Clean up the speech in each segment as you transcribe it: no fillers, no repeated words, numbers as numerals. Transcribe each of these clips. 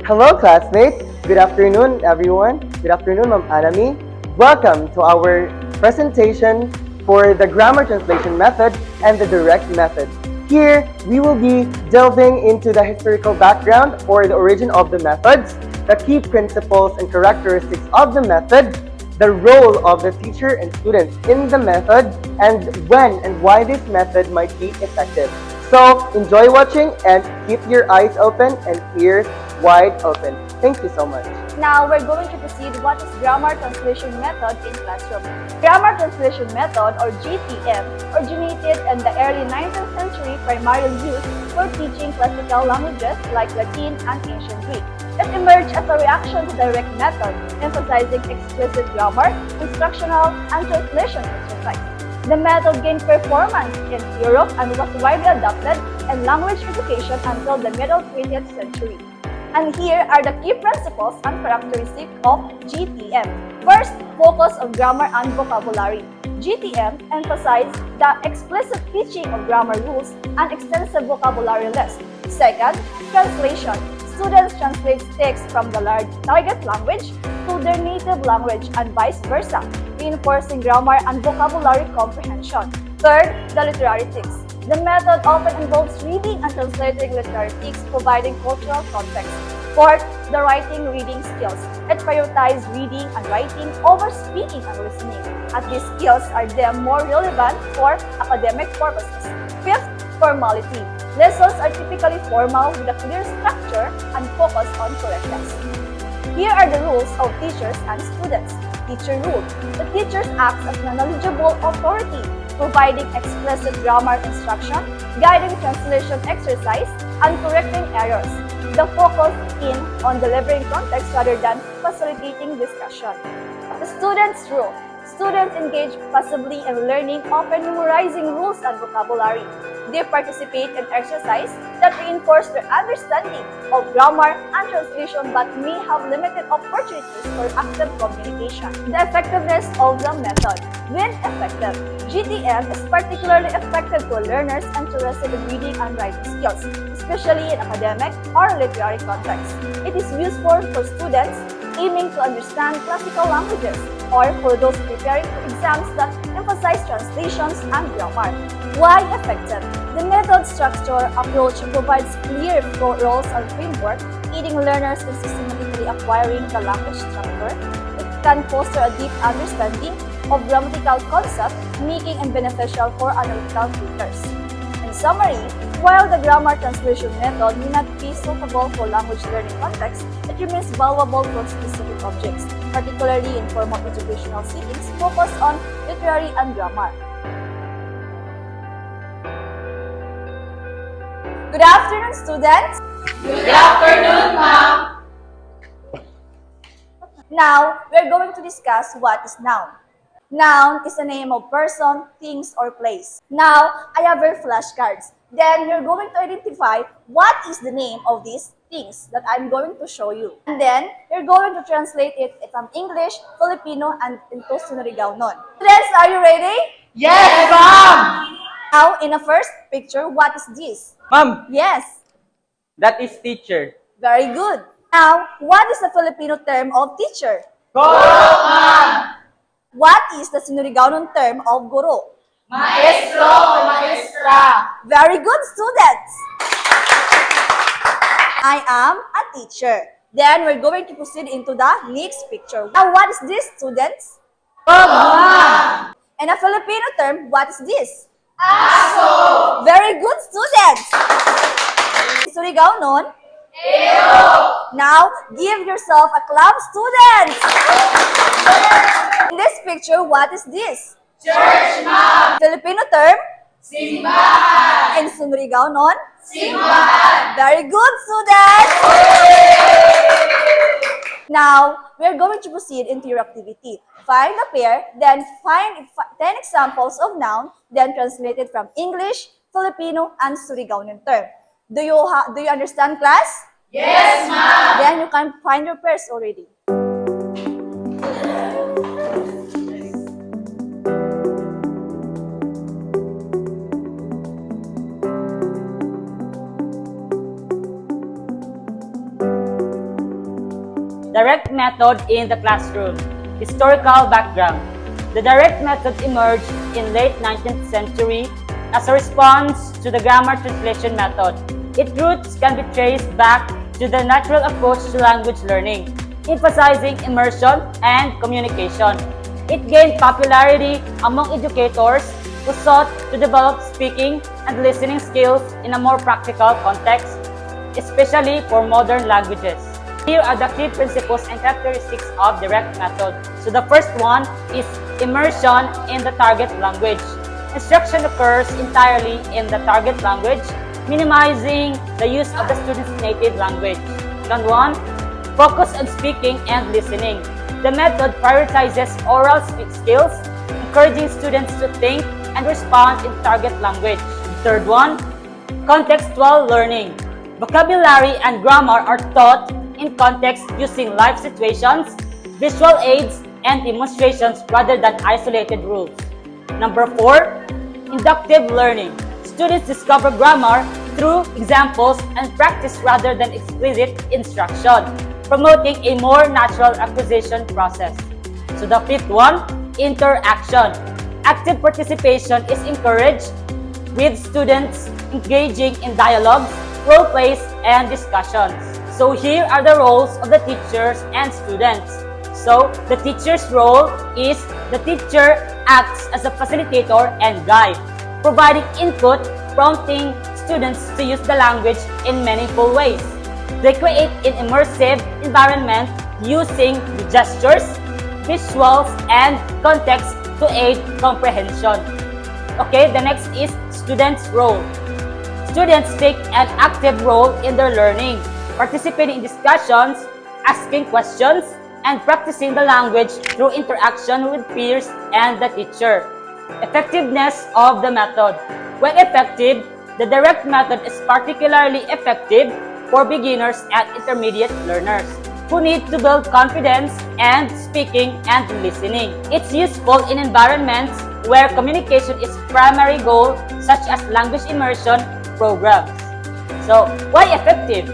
Hello, classmates. Good afternoon, everyone. Good afternoon, Ma'am Anami. Welcome to our presentation for the grammar translation method and the direct method. Here, we will be delving into the historical background or the origin of the methods, the key principles and characteristics of the method, the role of the teacher and students in the method, and when and why this method might be effective. So, enjoy watching and keep your eyes open and ears wide open. Thank you so much. Now, we're going to proceed what is grammar translation method in classroom. Grammar translation method or GTM originated in the early 19th century, primarily used for teaching classical languages like Latin and ancient Greek. It emerged as a reaction to direct method, emphasizing explicit grammar, instructional, and translation exercise. The method gained performance in Europe and was widely adopted in language education until the middle 20th century. And here are the key principles and characteristics of GTM. First, focus on grammar and vocabulary. GTM emphasizes the explicit teaching of grammar rules and extensive vocabulary list. Second, translation. Students translate text from the target language to their native language and vice versa, reinforcing grammar and vocabulary comprehension. Third, the literary text. The method often involves reading and translating literary texts, providing cultural context. Fourth, the writing-reading skills. It prioritizes reading and writing over speaking and listening, as these skills are then more relevant for academic purposes. Fifth, formality. Lessons are typically formal with a clear structure and focus on correctness. Here are the rules of teachers and students. Teacher rule. The teachers act as a knowledgeable authority, providing explicit grammar instruction, guiding translation exercise, and correcting errors. The focus in on delivering context rather than facilitating discussion. The student's rule. Students engage passively in learning, often memorizing rules and vocabulary. They participate in exercise that reinforce their understanding of grammar and translation but may have limited opportunities for active communication. The effectiveness of the method. When effective, GTM is particularly effective for learners interested in reading and writing skills, especially in academic or literary contexts. It is useful for students aiming to understand classical languages or for those preparing for exams that emphasize translations and grammar. Why effective? The method structure approach provides clear roles and framework, aiding learners in systematically acquiring the language structure. It can foster a deep understanding of grammatical concepts, making it beneficial for analytical thinkers. In summary, while the grammar translation method may not be suitable for language learning contexts, it remains valuable for specific objects, particularly in formal educational settings focused on literary and grammar. Good afternoon, students! Good afternoon, ma'am! Now, we're going to discuss what is noun. Noun is the name of person, things, or place. Now, I have your flashcards. Then, you're going to identify what is the name of these things that I'm going to show you. And then, you're going to translate it from English, Filipino, and into Siargao. Students, are you ready? Yes, ma'am! Now, in the first picture, what is this? Ma'am, Yes, that is teacher. very good. Now, what is the Filipino term of teacher? Guro, ma'am! What is the Siargao term of guro? Maestro o maestra! Very good, students! I am a teacher. Then, we're going to proceed into the next picture. Now, what is this, students? Ma'am! In a Filipino term, what is this? Aso! Very good, students! Siargao nun? Eo! Now, give yourself a clap, students! In this picture, what is this? Church, ma'am! Filipino term? Simbahan! In Siargao nun? Simbahan! Very good, students! Now, we're going to proceed into your activity. Find a pair, then find 10 examples of noun, then translate it from English, Filipino, and Siargao term. Do you understand, class? Yes, ma'am! Then you can find your pairs already. direct method in the classroom. Historical background. The direct method emerged in late 19th century as a response to the grammar translation method. Its roots can be traced back to the natural approach to language learning, emphasizing immersion and communication. It gained popularity among educators who sought to develop speaking and listening skills in a more practical context, especially for modern languages. Here are the key principles and characteristics of direct method. So the first one is immersion in the target language. Instruction occurs entirely in the target language, minimizing the use of the student's native language. Second one, focus on speaking and listening. The method prioritizes oral skills, encouraging students to think and respond in target language. Third one, contextual learning. Vocabulary and grammar are taught in context using live situations, visual aids, and demonstrations rather than isolated rules. Number 4, inductive learning. Students discover grammar through examples and practice rather than explicit instruction, promoting a more natural acquisition process. So the fifth one, interaction. Active participation is encouraged with students engaging in dialogues, role plays, and discussions. So here are the roles of the teachers and students. So the teacher's role is the teacher acts as a facilitator and guide, providing input, prompting students to use the language in meaningful ways. They create an immersive environment using gestures, visuals, and context to aid comprehension. Okay, the next is students' role. Students take an active role in their learning, participating in discussions, asking questions, and practicing the language through interaction with peers and the teacher. Effectiveness of the method. When effective, the direct method is particularly effective for beginners and intermediate learners who need to build confidence and speaking and listening. It's useful in environments where communication is primary goal, such as language immersion programs. So, why effective?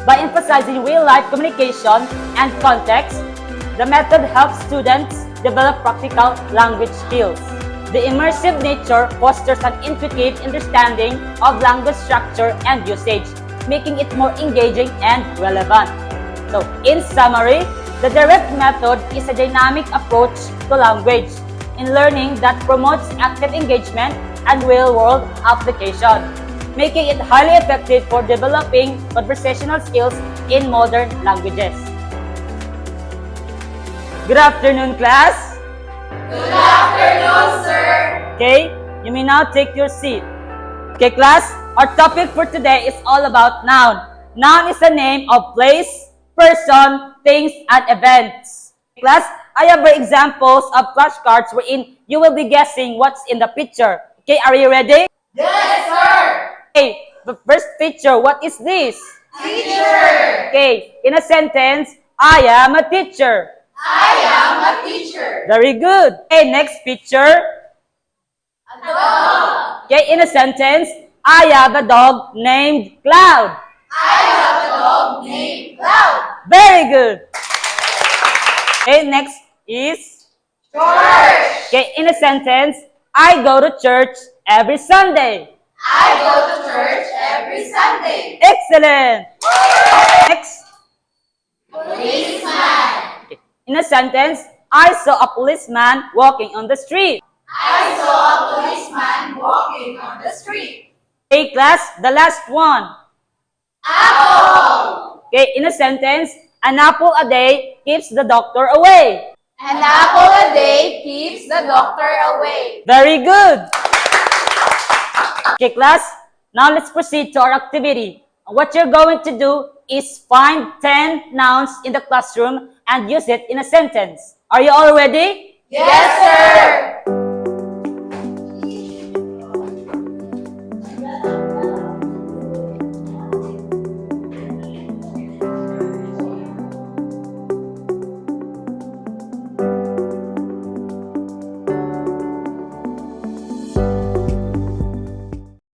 By emphasizing real-life communication and context, the method helps students develop practical language skills. The immersive nature fosters an intuitive understanding of language structure and usage, making it more engaging and relevant. So, in summary, the direct method is a dynamic approach to language in learning that promotes active engagement and real-world application, making it highly effective for developing conversational skills in modern languages. Good afternoon, class. Good afternoon, sir. Okay, you may now take your seat. Okay, class, our topic for today is all about noun. Noun is the name of place, person, things, and events. Class, I have examples of flashcards wherein you will be guessing what's in the picture. Okay, are you ready? Yes, sir. Okay, the first picture, what is this? Teacher. Okay, in a sentence, I am a teacher. I am a teacher. Very good. Okay, next picture. A dog. Okay, in a sentence, I have a dog named Cloud. I have a dog named Cloud. Very good. Okay, next is, George. okay, in a sentence, I go to church every Sunday. I go to church every Sunday. Excellent. Next, Policeman. in a sentence, I saw a policeman walking on the street. I saw a policeman walking on the street. Okay, class, the last one. Apple. Okay, in a sentence, an apple a day keeps the doctor away. An apple a day keeps the doctor away. Very good. Okay, class, now let's proceed to our activity. What you're going to do is find 10 nouns in the classroom and use it in a sentence. Are you all ready? Yes, sir.